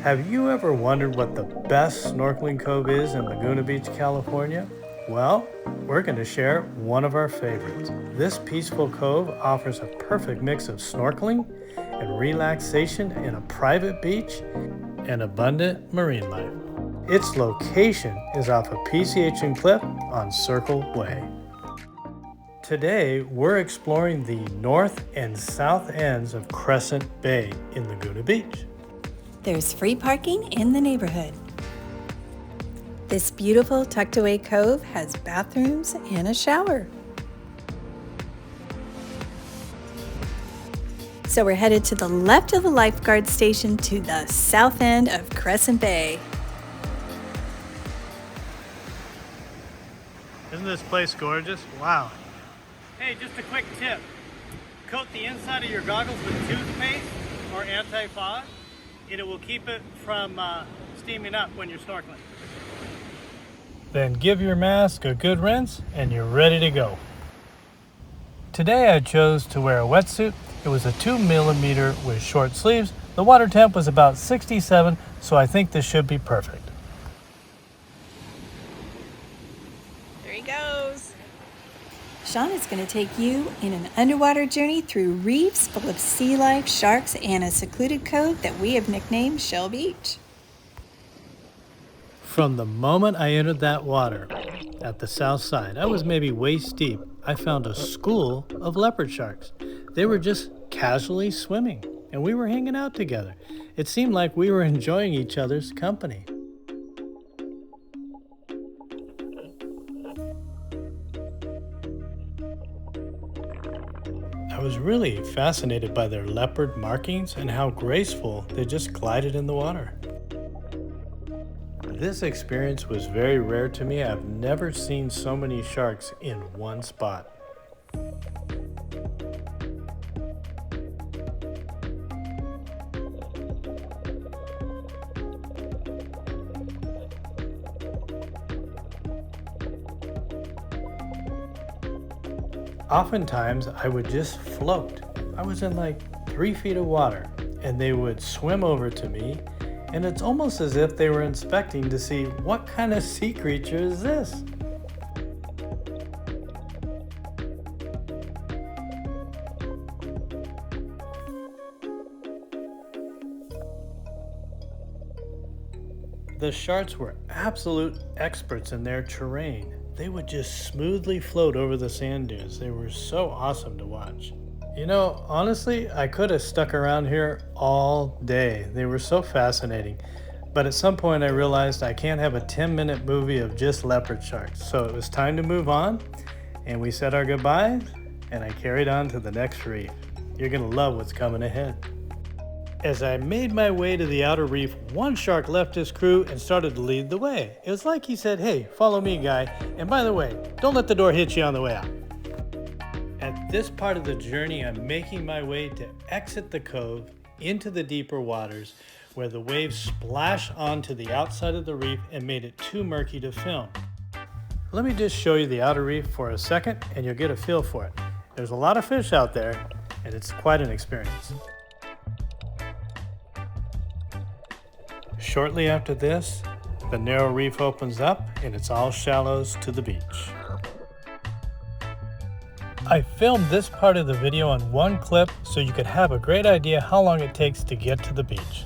Have you ever wondered what the best snorkeling cove is in Laguna Beach, California? Well, we're going to share one of our favorites. This peaceful cove offers a perfect mix of snorkeling and relaxation in a private beach and abundant marine life. Its location is off a PCH cliff on Circle Way. Today, we're exploring the north and south ends of Crescent Bay in Laguna Beach. There's free parking in the neighborhood. This beautiful tucked away cove has bathrooms and a shower. So we're headed to the left of the lifeguard station to the south end of Crescent Bay. Isn't this place gorgeous? Wow. Hey, just a quick tip. Coat the inside of your goggles with toothpaste or anti-fog, and it will keep it from steaming up when you're snorkeling. Then give your mask a good rinse and you're ready to go. Today I chose to wear a wetsuit. It was a 2mm with short sleeves. The water temp was about 67, so I think this should be perfect. There he goes. Sean is going to take you in an underwater journey through reefs full of sea life, sharks, and a secluded cove that we have nicknamed Shell Beach. From the moment I entered that water at the south side, I was maybe waist deep, I found a school of leopard sharks. They were just casually swimming, and we were hanging out together. It seemed like we were enjoying each other's company. I was really fascinated by their leopard markings and how graceful they just glided in the water. This experience was very rare to me. I've never seen so many sharks in one spot. Oftentimes, I would just float. I was in like 3 feet of water, and they would swim over to me, and it's almost as if they were inspecting to see what kind of sea creature is this. The sharks were absolute experts in their terrain. They would just smoothly float over the sand dunes. They were so awesome to watch. You know, honestly, I could have stuck around here all day. They were so fascinating. But at some point I realized I can't have a 10-minute movie of just leopard sharks. So it was time to move on, and we said our goodbyes, and I carried on to the next reef. You're gonna love what's coming ahead. As I made my way to the outer reef, one shark left his crew and started to lead the way. It was like he said, "Hey, follow me, guy. And by the way, don't let the door hit you on the way out." At this part of the journey, I'm making my way to exit the cove into the deeper waters where the waves splash onto the outside of the reef and made it too murky to film. Let me just show you the outer reef for a second and you'll get a feel for it. There's a lot of fish out there and it's quite an experience. Shortly after this, the narrow reef opens up and it's all shallows to the beach. I filmed this part of the video on one clip so you could have a great idea how long it takes to get to the beach.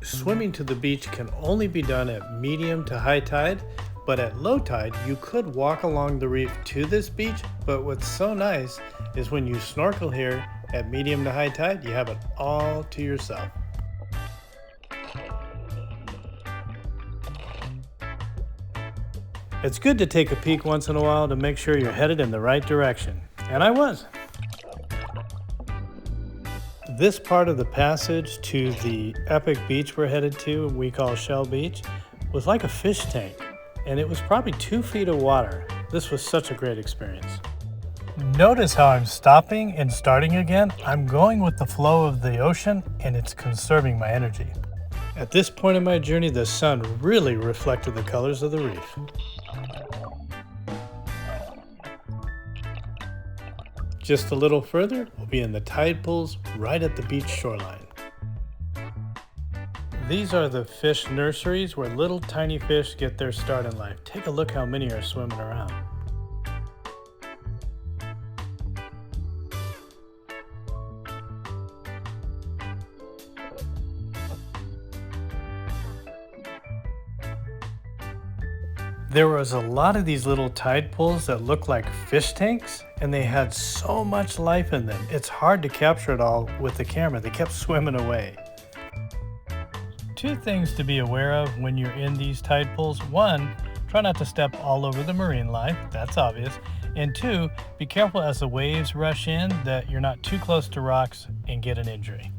Swimming to the beach can only be done at medium to high tide, but at low tide you could walk along the reef to this beach, but what's so nice is when you snorkel here at medium to high tide, you have it all to yourself. It's good to take a peek once in a while to make sure you're headed in the right direction, and I was. This part of the passage to the epic beach we're headed to, we call Shell Beach, was like a fish tank, and it was probably 2 feet of water. This was such a great experience. Notice how I'm stopping and starting again. I'm going with the flow of the ocean, and it's conserving my energy. At this point in my journey, the sun really reflected the colors of the reef. Just a little further, we'll be in the tide pools right at the beach shoreline. These are the fish nurseries where little tiny fish get their start in life. Take a look how many are swimming around. There was a lot of these little tide pools that looked like fish tanks, and they had so much life in them. It's hard to capture it all with the camera. They kept swimming away. Two things to be aware of when you're in these tide pools. One, try not to step all over the marine life, that's obvious. And two, be careful as the waves rush in that you're not too close to rocks and get an injury.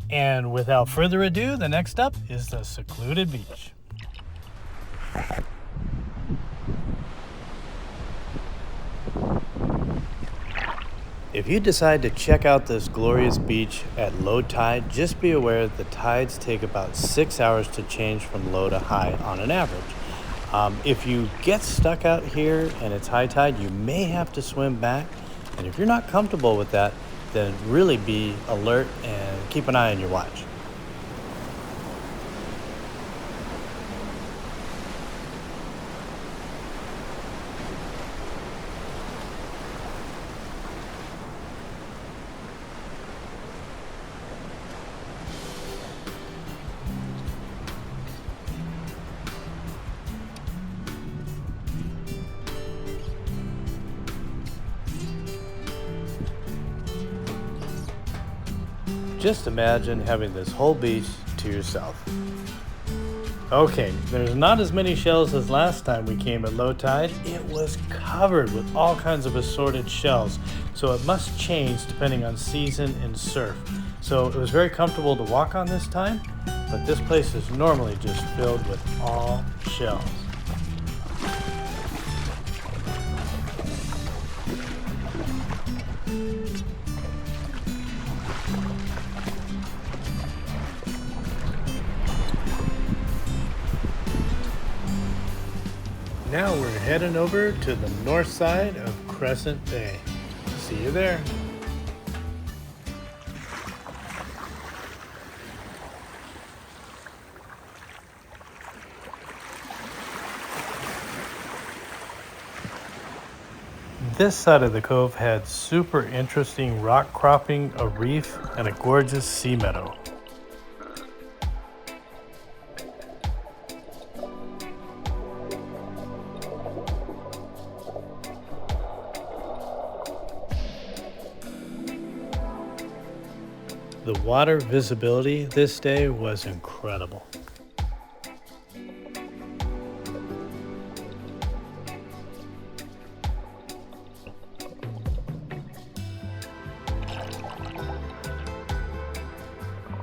And without further ado, the next up is the secluded beach. If you decide to check out this glorious beach at low tide, just be aware that the tides take about 6 hours to change from low to high on an average. If you get stuck out here and it's high tide, you may have to swim back. And if you're not comfortable with that, then really be alert and keep an eye on your watch. Just imagine having this whole beach to yourself. Okay, there's not as many shells as last time we came at low tide. It was covered with all kinds of assorted shells, so it must change depending on season and surf. So it was very comfortable to walk on this time, but this place is normally just filled with all shells. Now we're heading over to the north side of Crescent Bay. See you there. This side of the cove had super interesting rock cropping, a reef, and a gorgeous sea meadow. The water visibility this day was incredible.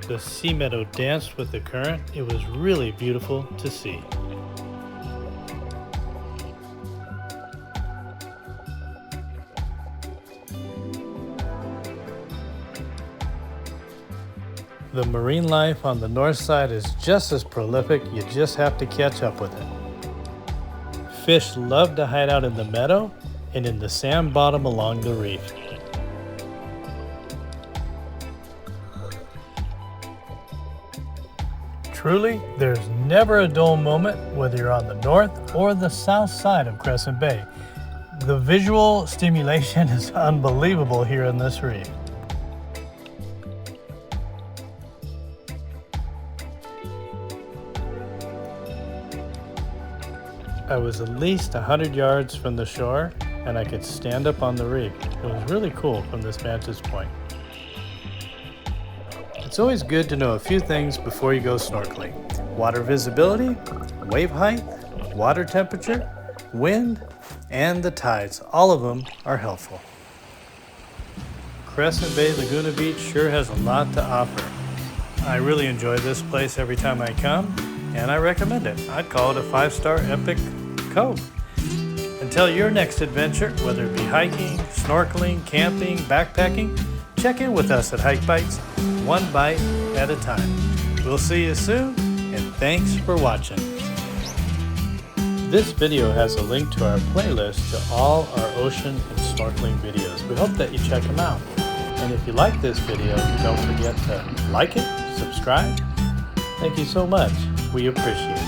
The sea meadow danced with the current. It was really beautiful to see. The marine life on the north side is just as prolific, you just have to catch up with it. Fish love to hide out in the meadow and in the sand bottom along the reef. Truly, there's never a dull moment whether you're on the north or the south side of Crescent Bay. The visual stimulation is unbelievable here in this reef. I was at least 100 yards from the shore and I could stand up on the reef. It was really cool from this vantage point. It's always good to know a few things before you go snorkeling. Water visibility, wave height, water temperature, wind, and the tides. All of them are helpful. Crescent Bay Laguna Beach sure has a lot to offer. I really enjoy this place every time I come, and I recommend it. I'd call it a 5-star epic cove. Until your next adventure, whether it be hiking, snorkeling, camping, backpacking, check in with us at Hike Bites, one bite at a time. We'll see you soon, and thanks for watching. This video has a link to our playlist to all our ocean and snorkeling videos. We hope that you check them out. And if you like this video, don't forget to like it, subscribe. Thank you so much. We appreciate it.